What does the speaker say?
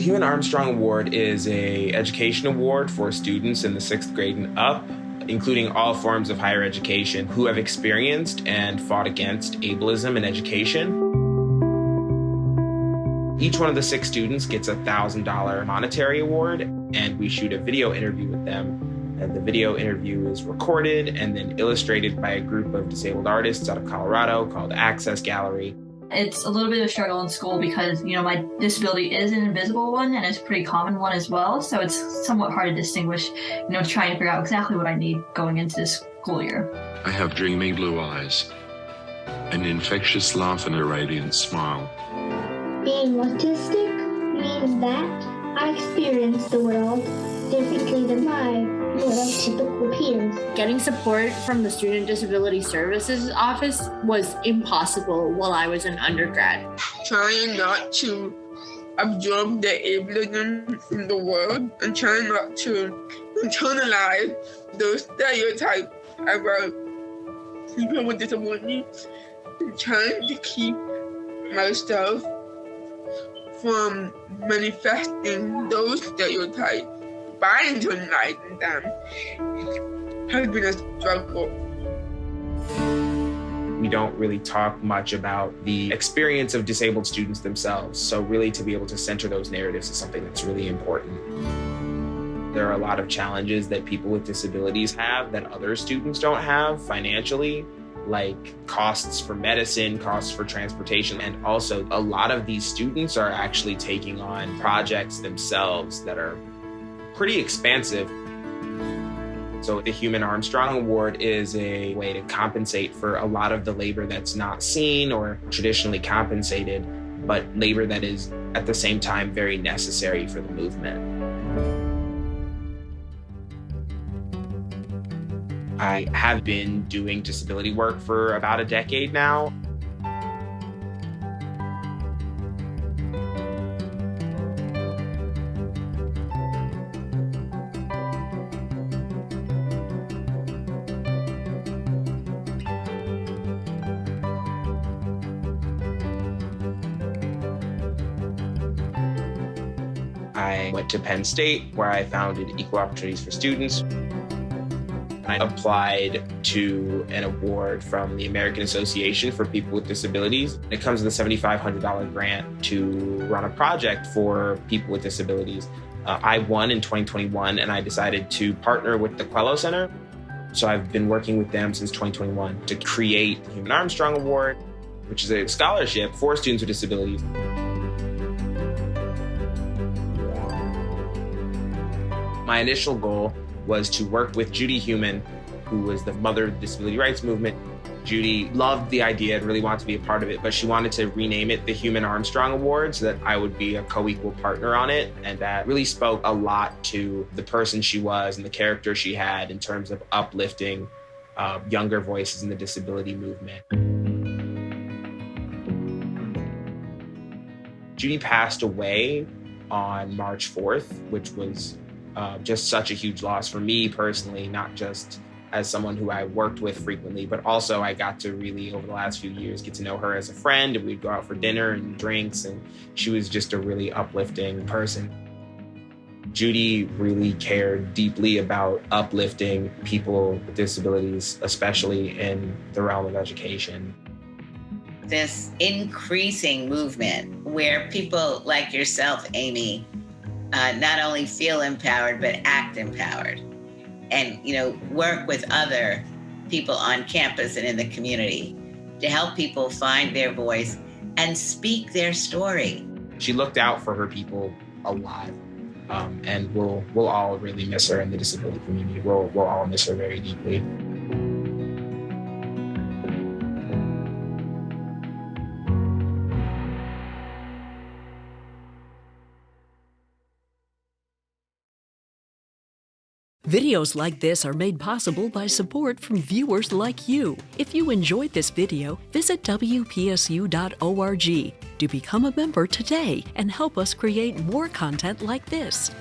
Heumann-Armstrong Award is an education award for students in the 6th grade and up, including all forms of higher education who have experienced and fought against ableism in education. Each one of the 6 students gets a $1,000 monetary award, and we shoot a video interview with them. And the video interview is recorded and then illustrated by a group of disabled artists out of Colorado called Access Gallery. It's a little bit of a struggle in school because, my disability is an invisible one and it's a pretty common one as well. So it's somewhat hard to distinguish, trying to figure out exactly what I need going into this school year. I have dreamy blue eyes, an infectious laugh and a radiant smile. Being autistic means that I experience the world differently than my typical peers. Getting support from the Student Disability Services office was impossible while I was an undergrad. Trying not to absorb the ableism in the world and trying not to internalize those stereotypes about people with disabilities and trying to keep myself from manifesting those stereotypes by internalizing them has been a struggle. We don't really talk much about the experience of disabled students themselves, so really to be able to center those narratives is something that's really important. There are a lot of challenges that people with disabilities have that other students don't have financially, like costs for medicine, costs for transportation, and also a lot of these students are actually taking on projects themselves that are pretty expansive. So the Heumann-Armstrong Award is a way to compensate for a lot of the labor that's not seen or traditionally compensated, but labor that is at the same time very necessary for the movement. I have been doing disability work for about a decade now. I went to Penn State, where I founded Equal Opportunities for Students. I applied to an award from the American Association for People with Disabilities. It comes with a $7,500 grant to run a project for people with disabilities. I won in 2021, and I decided to partner with the Quello Center. So I've been working with them since 2021 to create the Heumann-Armstrong Award, which is a scholarship for students with disabilities. My initial goal was to work with Judy Heumann, who was the mother of the disability rights movement. Judy loved the idea and really wanted to be a part of it, but she wanted to rename it the Heumann-Armstrong Award so that I would be a co-equal partner on it. And that really spoke a lot to the person she was and the character she had in terms of uplifting younger voices in the disability movement. Judy passed away on March 4th, which was just such a huge loss for me personally, not just as someone who I worked with frequently, but also I got to really, over the last few years, get to know her as a friend, and we'd go out for dinner and drinks, and she was just a really uplifting person. Judy really cared deeply about uplifting people with disabilities, especially in the realm of education. This increasing movement where people like yourself, Amy, not only feel empowered, but act empowered and, work with other people on campus and in the community to help people find their voice and speak their story. She looked out for her people a lot, and we'll all really miss her in the disability community. We'll all miss her very deeply. Videos like this are made possible by support from viewers like you. If you enjoyed this video, visit WPSU.org to become a member today and help us create more content like this.